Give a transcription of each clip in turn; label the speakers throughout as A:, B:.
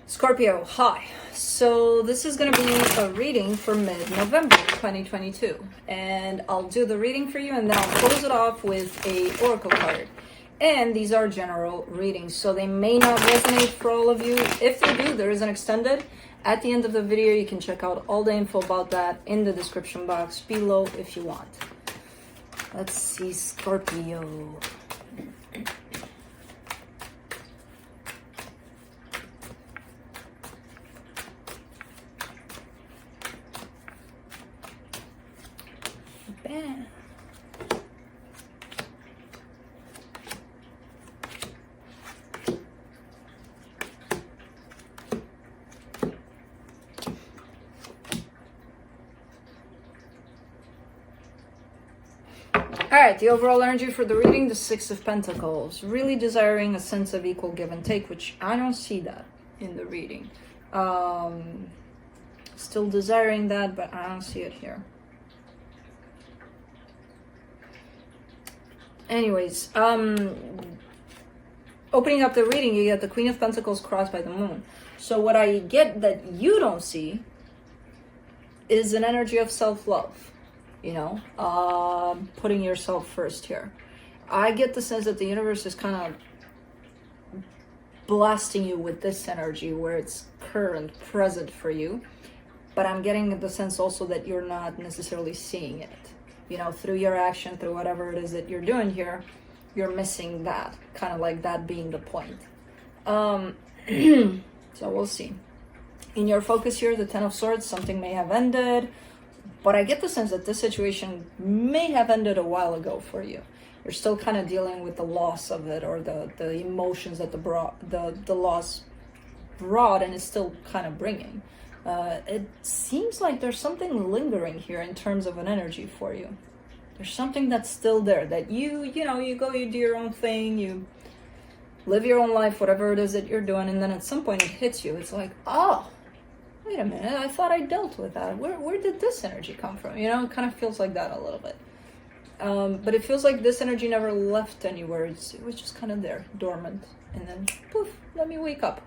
A: Scorpio, hi. So this is going to be a reading for mid-November 2022. And I'll do the reading for you and then I'll close it off with a oracle card. And these are general readings, so they may not resonate for all of you. If they do, there is an extended. At the end of the video, you can check out all the info about that in the description box below if you want. Let's see, Scorpio. Bam. Alright, the overall energy for the reading, the Six of Pentacles. Really desiring a sense of equal give and take, which I don't see that in the reading. Still desiring that, but I don't see it here. Anyways, opening up the reading, you get the Queen of Pentacles crossed by the Moon. So what I get that you don't see is an energy of self-love. You know, putting yourself first here. I get the sense that the universe is kind of blasting you with this energy where it's current, present for you. But I'm getting the sense also that you're not necessarily seeing it. You know, through your action, through whatever it is that you're doing here, you're missing that. Kind of like that being the point. So we'll see. In your focus here, the Ten of Swords, something may have ended. But I get the sense that this situation may have ended a while ago for you. You're still kind of dealing with the loss of it, or the emotions that the loss brought, and it's still kind of bringing. It seems like there's something lingering here in terms of an energy for you. There's something that's still there, that you go, you do your own thing, you live your own life, whatever it is that you're doing, and then at some point it hits you. It's like, oh, wait a minute, I thought I dealt with that. Where did this energy come from? You know, it kind of feels like that a little bit. But it feels like this energy never left anywhere. It was just kind of there, dormant. And then, poof, let me wake up.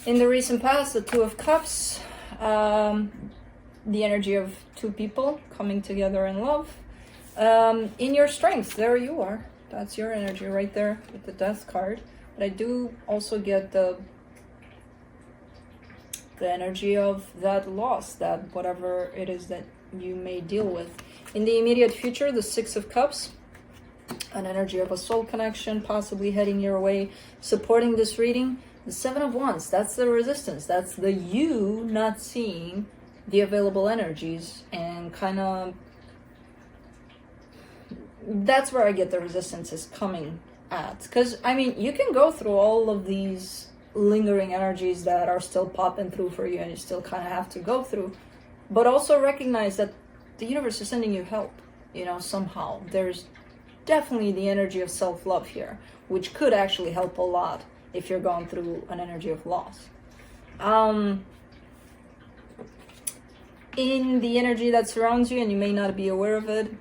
A: In the recent past, the Two of Cups, the energy of two people coming together in love. In your strength, there you are. That's your energy right there with the Death card. But I do also get the energy of that loss, that whatever it is that you may deal with. In the immediate future, the Six of Cups, an energy of a soul connection possibly heading your way, supporting this reading. The Seven of Wands, that's the resistance. That's the you not seeing the available energies, and kind of that's where I get the resistance is coming at. Because, I mean, you can go through all of these lingering energies that are still popping through for you and you still kind of have to go through, but also recognize that the universe is sending you help, you know, somehow. There's definitely the energy of self-love here, which could actually help a lot if you're going through an energy of loss. In the energy that surrounds you, and you may not be aware of it,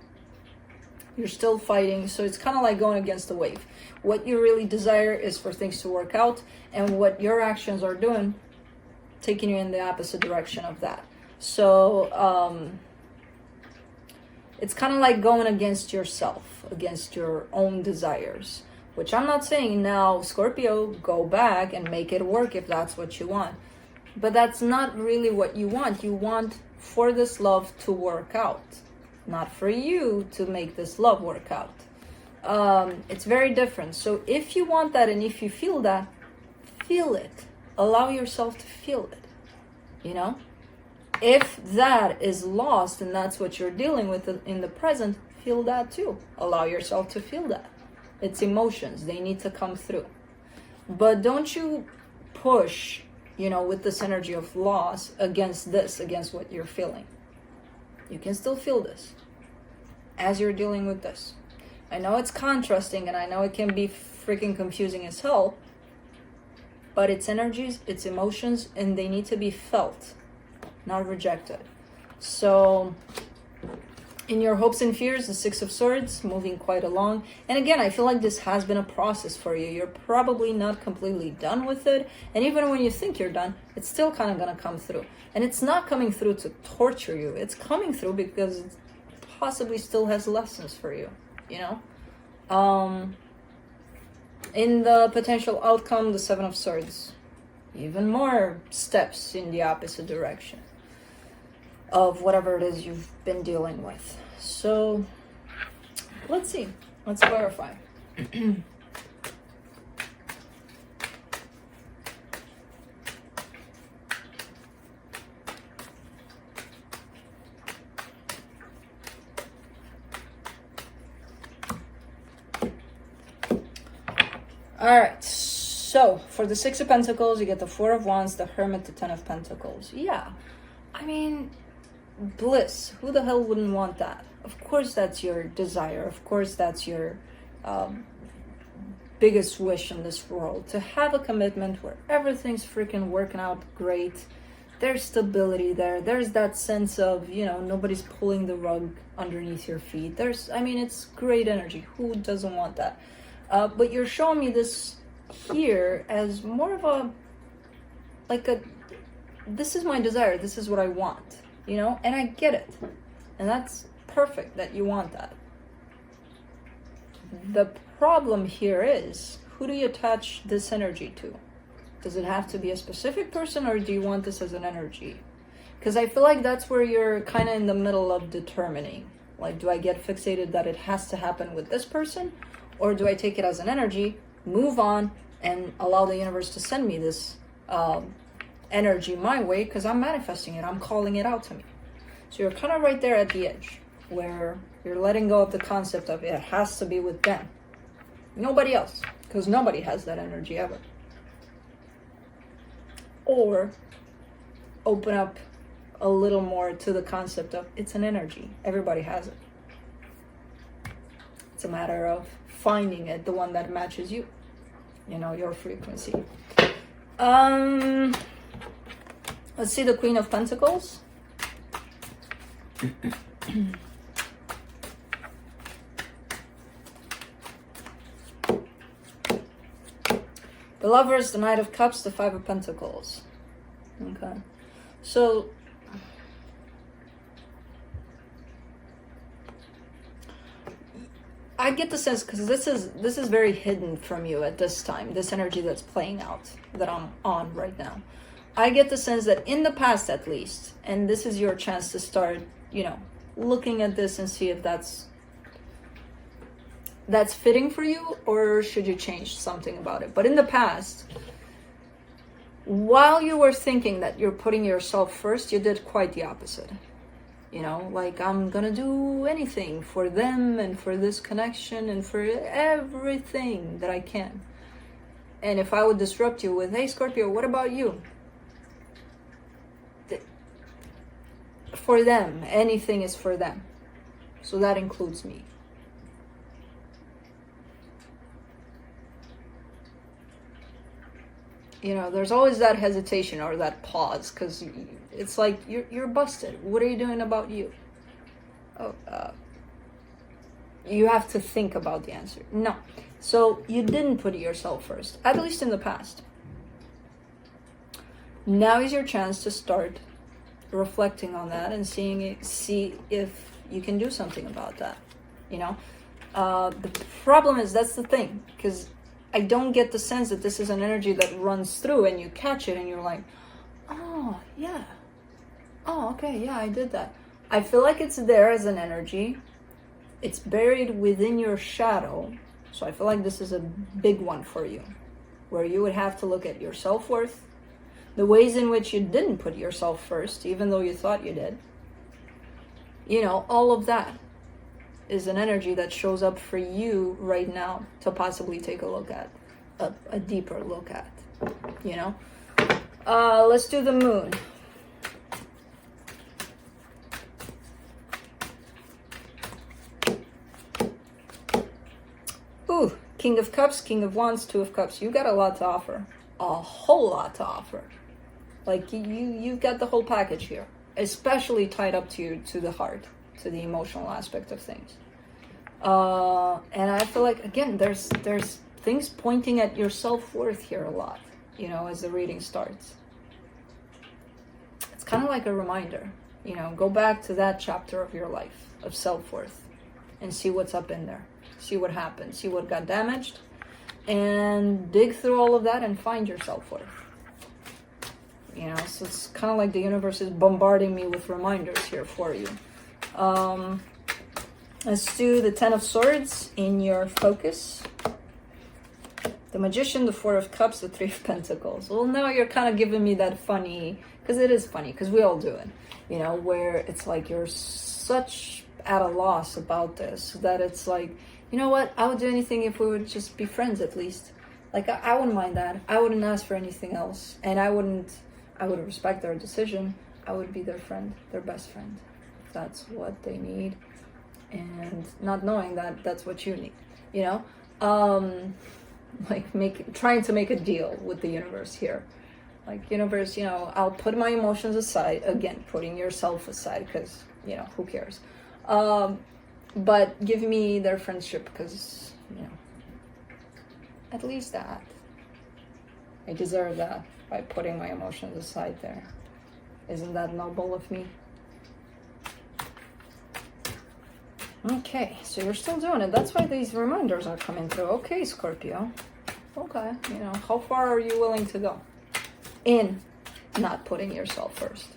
A: you're still fighting, so it's kind of like going against the wave. What you really desire is for things to work out, and what your actions are doing, taking you in the opposite direction of that. So it's kind of like going against yourself, against your own desires, which I'm not saying now, Scorpio, go back and make it work if that's what you want. But that's not really what you want. You want for this love to work out, not for you to make this love work out. It's very different. So if you want that and if you feel that, feel it. Allow yourself to feel it, you know? If that is lost and that's what you're dealing with in the present, feel that too. Allow yourself to feel that. It's emotions. They need to come through. But don't you push, you know, with this energy of loss against what you're feeling. You can still feel this as you're dealing with this. I know it's contrasting and I know it can be freaking confusing as hell, but it's energies, it's emotions, and they need to be felt, not rejected. So In your hopes and fears, the Six of Swords, moving quite along. And again, I feel like this has been a process for you. You're probably not completely done with it. And even when you think you're done, it's still kind of going to come through. And it's not coming through to torture you. It's coming through because it possibly still has lessons for you, you know? In the potential outcome, the Seven of Swords. Even more steps in the opposite direction of whatever it is you've been dealing with. So let's see. Let's clarify. All right. So for the Six of Pentacles, you get the Four of Wands, the Hermit, the Ten of Pentacles. Yeah. I mean, bliss. Who the hell wouldn't want that? Of course that's your desire. Of course that's your biggest wish in this world. To have a commitment where everything's freaking working out great. There's stability there. There's that sense of, you know, nobody's pulling the rug underneath your feet. I mean, it's great energy. Who doesn't want that? But you're showing me this here as more of a, like a, this is my desire. This is what I want. You know, and I get it. And that's perfect that you want that. The problem here is, who do you attach this energy to? Does it have to be a specific person, or do you want this as an energy? Because I feel like that's where you're kind of in the middle of determining. Like, do I get fixated that it has to happen with this person? Or do I take it as an energy, move on, and allow the universe to send me this energy my way, because I'm manifesting it, I'm calling it out to me. So you're kind of right there at the edge where you're letting go of the concept of it has to be with them, nobody else, because nobody has that energy ever. Or open up a little more to the concept of it's an energy, everybody has it. It's a matter of finding it, the one that matches you, you know, your frequency. Let's see the Queen of Pentacles. The Lovers, the Knight of Cups, the Five of Pentacles. Okay. So I get the sense, because this is very hidden from you at this time, this energy that's playing out, that I'm on right now. I get the sense that in the past, at least, and this is your chance to start, you know, looking at this and see if that's fitting for you, or should you change something about it. But in the past, while you were thinking that you're putting yourself first, you did quite the opposite. You know, like, I'm gonna do anything for them and for this connection and for everything that I can. And if I would disrupt you with, hey, Scorpio, what about you? For them, anything is for them. So that includes me. You know, there's always that hesitation or that pause, because it's like you're busted. What are you doing about you? Oh, you have to think about the answer. No. So you didn't put yourself first, at least in the past. Now is your chance to start reflecting on that and see if you can do something about that. You know, the problem is, that's the thing, because I don't get the sense that this is an energy that runs through and you catch it and you're like, oh yeah, oh okay, yeah, I did that. I feel like it's there as an energy. It's buried within your shadow. So I feel like this is a big one for you, where you would have to look at your self-worth, the ways in which you didn't put yourself first, even though you thought you did. You know, all of that is an energy that shows up for you right now to possibly take a look at, a deeper look at, you know. Let's do the Moon. Ooh, King of Cups, King of Wands, Two of Cups. You got a lot to offer, a whole lot to offer. Like you've got the whole package here, especially tied up to the heart. to the emotional aspect of things. And I feel like, again, there's things pointing at your self-worth here a lot, you know, as the reading starts. It's kind of like a reminder, you know, go back to that chapter of your life of self-worth and see what's up in there. See what happened, see what got damaged, and dig through all of that and find your self-worth. You know, so it's kind of like the universe is bombarding me with reminders here for you. Let's do the Ten of Swords in your focus. The Magician, the Four of Cups, the Three of Pentacles. Well, now you're kind of giving me that funny, because it is funny, because we all do it, you know, where it's like you're such at a loss about this that it's like, you know what, I would do anything if we would just be friends at least. Like, I wouldn't mind that. I wouldn't ask for anything else. And I would respect their decision. I would be their friend, their best friend, if that's what they need. And not knowing that that's what you need, you know? Like trying to make a deal with the universe here. Like, universe, you know, I'll put my emotions aside. Again, putting yourself aside, because, you know, who cares? But give me their friendship, because, you know, at least that. I deserve that by putting my emotions aside there. Isn't that noble of me? Okay, so you're still doing it. That's why these reminders are coming through. Okay, Scorpio. Okay, you know, how far are you willing to go in not putting yourself first?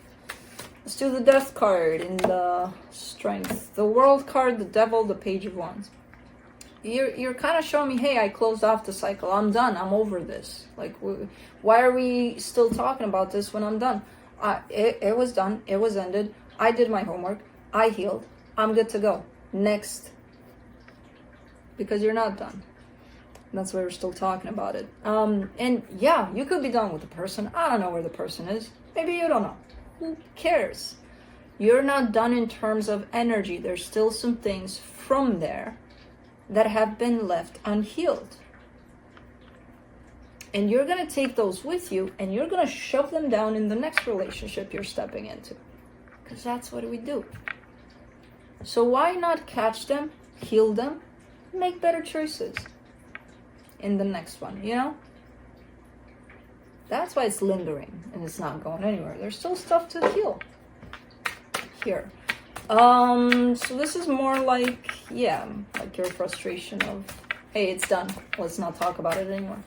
A: Let's do the Death card in the Strength. The World card, the Devil, the Page of Wands. You're kind of showing me, hey, I closed off the cycle. I'm done. I'm over this. Like, why are we still talking about this when I'm done? It was done. It was ended. I did my homework. I healed. I'm good to go. Next. Because you're not done. That's why we're still talking about it. And yeah, you could be done with the person. I don't know where the person is. Maybe you don't know. Who cares? You're not done in terms of energy. There's still some things from there that have been left unhealed. And you're going to take those with you and you're going to shove them down in the next relationship you're stepping into. Because that's what we do. So why not catch them, heal them, make better choices in the next one, you know? That's why it's lingering and it's not going anywhere. There's still stuff to heal here. So this is more like, yeah, like your frustration of, hey, it's done. Let's not talk about it anymore.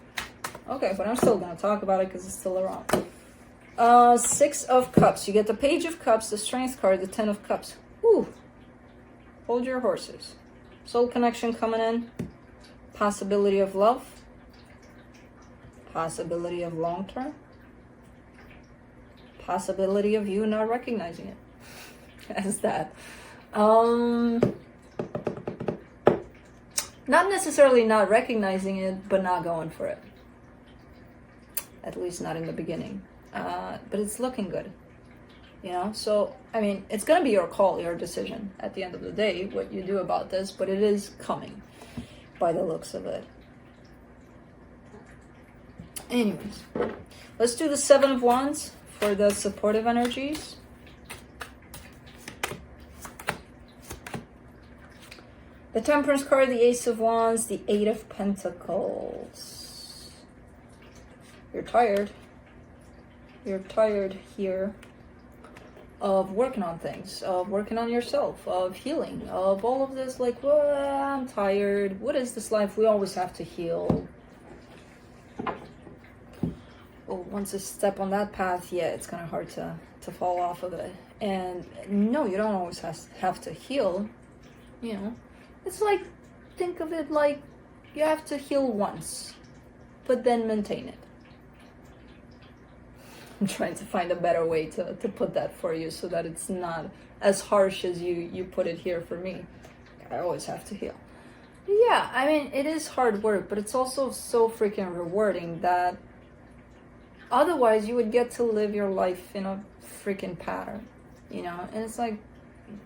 A: Okay, but I'm still going to talk about it because it's still around. Six of Cups. You get the Page of Cups, the Strength card, the Ten of Cups. Whew. Hold your horses. Soul connection coming in. Possibility of love. Possibility of long term. Possibility of you not recognizing it as that. Not necessarily not recognizing it, but not going for it. At least not in the beginning. But it's looking good. You know, so, I mean, it's going to be your call, your decision at the end of the day, what you do about this, but it is coming by the looks of it. Anyways, let's do the Seven of Wands for the supportive energies. The Temperance card, the Ace of Wands, the Eight of Pentacles. You're tired. You're tired here of working on things, of working on yourself, of healing, of all of this, like, well, I'm tired. What is this life? We always have to heal. Well, once you step on that path, yeah, it's kind of hard to fall off of it. And no, you don't always have to heal, you know. It's like, think of it like you have to heal once, but then maintain it. I'm trying to find a better way to put that for you so that it's not as harsh as you put it here for me. I always have to heal. Yeah, I mean, it is hard work, but it's also so freaking rewarding that otherwise you would get to live your life in a freaking pattern, you know? And it's like,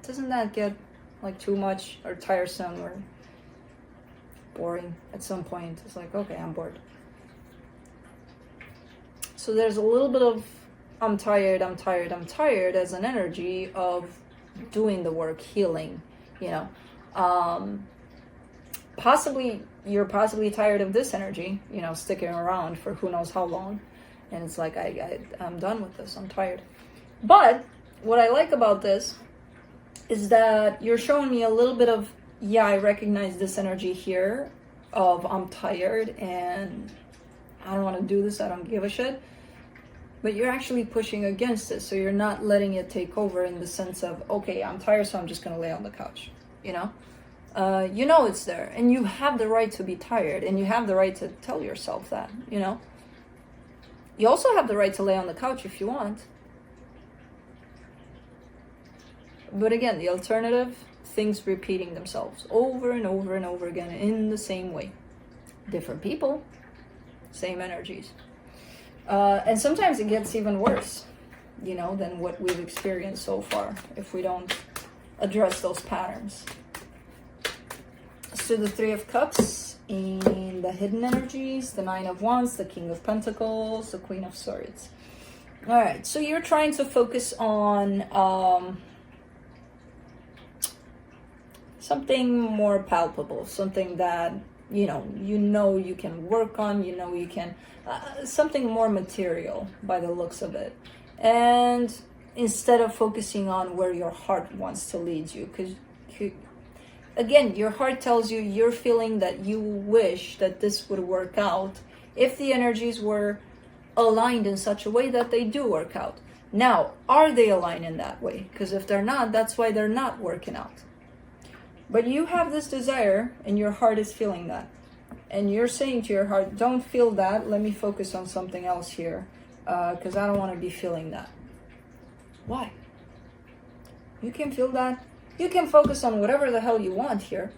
A: doesn't that get like too much or tiresome or boring at some point? It's like, okay, I'm bored. So there's a little bit of I'm tired as an energy of doing the work, healing, you know. Possibly, you're possibly tired of this energy, you know, sticking around for who knows how long. And it's like, I'm done with this, I'm tired. But what I like about this is that you're showing me a little bit of, yeah, I recognize this energy here of I'm tired and I don't want to do this, I don't give a shit. But you're actually pushing against it, so you're not letting it take over in the sense of, okay, I'm tired, so I'm just gonna lay on the couch, you know? You know it's there, and you have the right to be tired, and you have the right to tell yourself that, you know? You also have the right to lay on the couch if you want. But again, the alternative, things repeating themselves over and over and over again in the same way. Different people, same energies. And sometimes it gets even worse, you know, than what we've experienced so far if we don't address those patterns. So the Three of Cups in the hidden energies, the Nine of Wands, the King of Pentacles, the Queen of Swords. All right, so you're trying to focus on something more palpable, something that you know you can work on, you know you can, something more material by the looks of it. And instead of focusing on where your heart wants to lead you, because again, your heart tells you you're feeling that you wish that this would work out if the energies were aligned in such a way that they do work out. Now, are they aligned in that way? Because if they're not, that's why they're not working out. But you have this desire and your heart is feeling that. And you're saying to your heart, don't feel that, let me focus on something else here, because I don't want to be feeling that. Why? You can feel that. You can focus on whatever the hell you want here,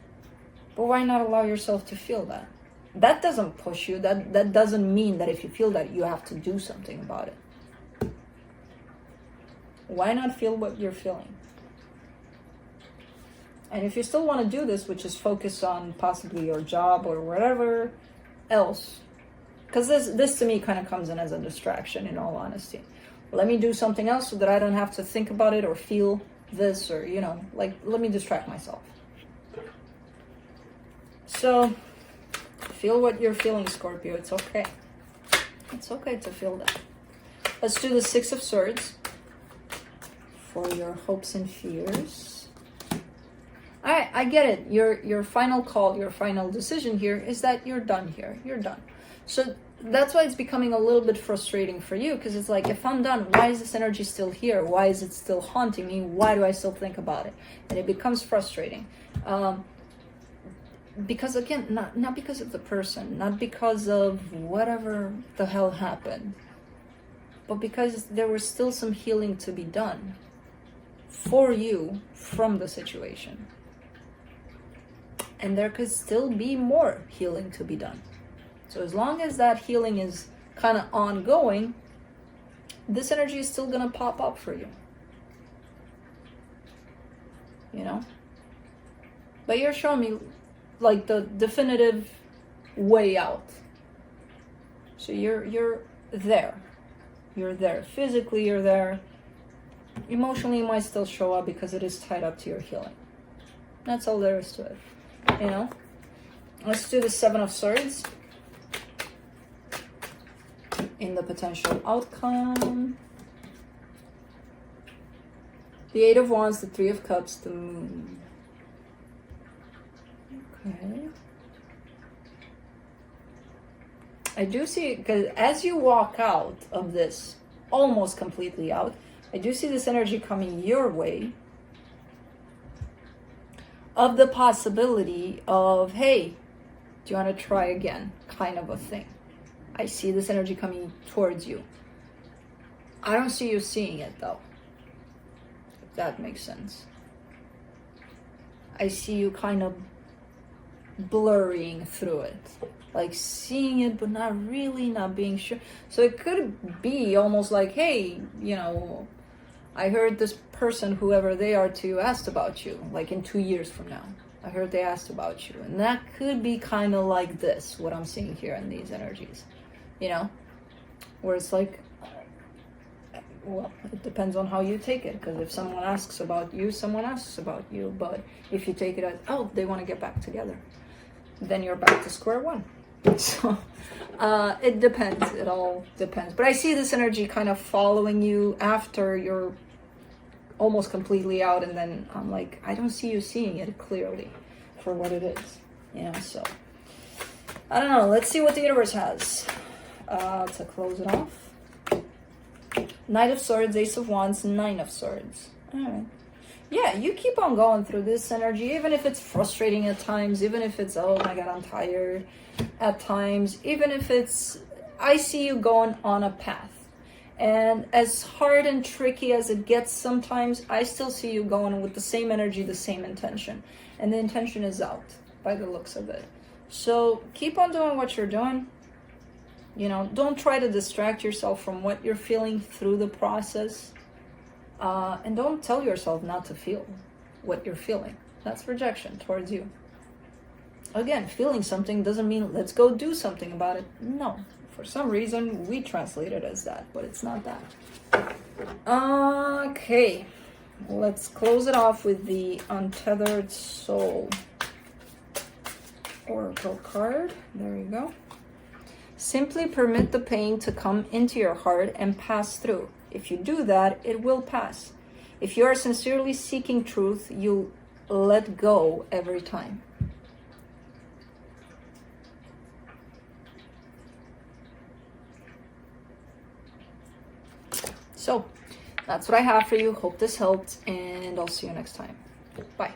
A: but why not allow yourself to feel that? That doesn't push you. That doesn't mean that if you feel that, you have to do something about it. Why not feel what you're feeling? And if you still want to do this, which is focus on possibly your job or whatever else, because this to me kind of comes in as a distraction, in all honesty. Let me do something else so that I don't have to think about it or feel this, or, you know, like, let me distract myself. So, feel what you're feeling, Scorpio. It's okay. It's okay to feel that. Let's do the Six of Swords for your hopes and fears. All right, I get it. Your final call, your final decision here is that you're done here. You're done. So that's why it's becoming a little bit frustrating for you, because it's like, if I'm done, why is this energy still here? Why is it still haunting me? Why do I still think about it? And it becomes frustrating. Because again, not because of the person, not because of whatever the hell happened, but because there was still some healing to be done for you from the situation. And there could still be more healing to be done. So as long as that healing is kind of ongoing, this energy is still going to pop up for you. You know? But you're showing me like the definitive way out. So you're there. You're there. Physically, you're there. Emotionally, you might still show up because it is tied up to your healing. That's all there is to it. You know? Let's do the Seven of Swords in the potential outcome. The Eight of Wands, the Three of Cups, the Moon. Okay. I do see, because as you walk out of this, almost completely out, I do see this energy coming your way of the possibility of, hey, do you want to try again? Kind of a thing. I see this energy coming towards you. I don't see you seeing it though, if that makes sense. I see you kind of blurring through it, like seeing it but not really, not being sure. So it could be almost like, hey, you know, I heard this person, whoever they are to you, asked about you, like in 2 years from now. I heard they asked about you. And that could be kind of like this, what I'm seeing here in these energies. You know? Where it's like, Well, it depends on how you take it, because if someone asks about you, someone asks about you. But if you take it as, oh, they want to get back together, then you're back to square one. So it depends. It all depends. But I see this energy kind of following you after you're almost completely out, and then I'm like, I don't see you seeing it clearly for what it is. You know, so I don't know. Let's see what the universe has to close it off. Knight of Swords, Ace of Wands, Nine of Swords. All right. Yeah, you keep on going through this energy, even if it's frustrating at times, even if it's, oh my God, I'm tired at times, even if it's, I see you going on a path. And as hard and tricky as it gets sometimes, I still see you going with the same energy, the same intention. And the intention is out by the looks of it. So keep on doing what you're doing. You know, don't try to distract yourself from what you're feeling through the process. And don't tell yourself not to feel what you're feeling. That's rejection towards you. Again, feeling something doesn't mean let's go do something about it. No. For some reason, we translate it as that, but it's not that. Okay. Let's close it off with the Untethered Soul Oracle card. There you go. Simply permit the pain to come into your heart and pass through. If you do that, it will pass. If you are sincerely seeking truth, you'll let go every time. So, that's what I have for you. Hope this helped, and I'll see you next time. Bye.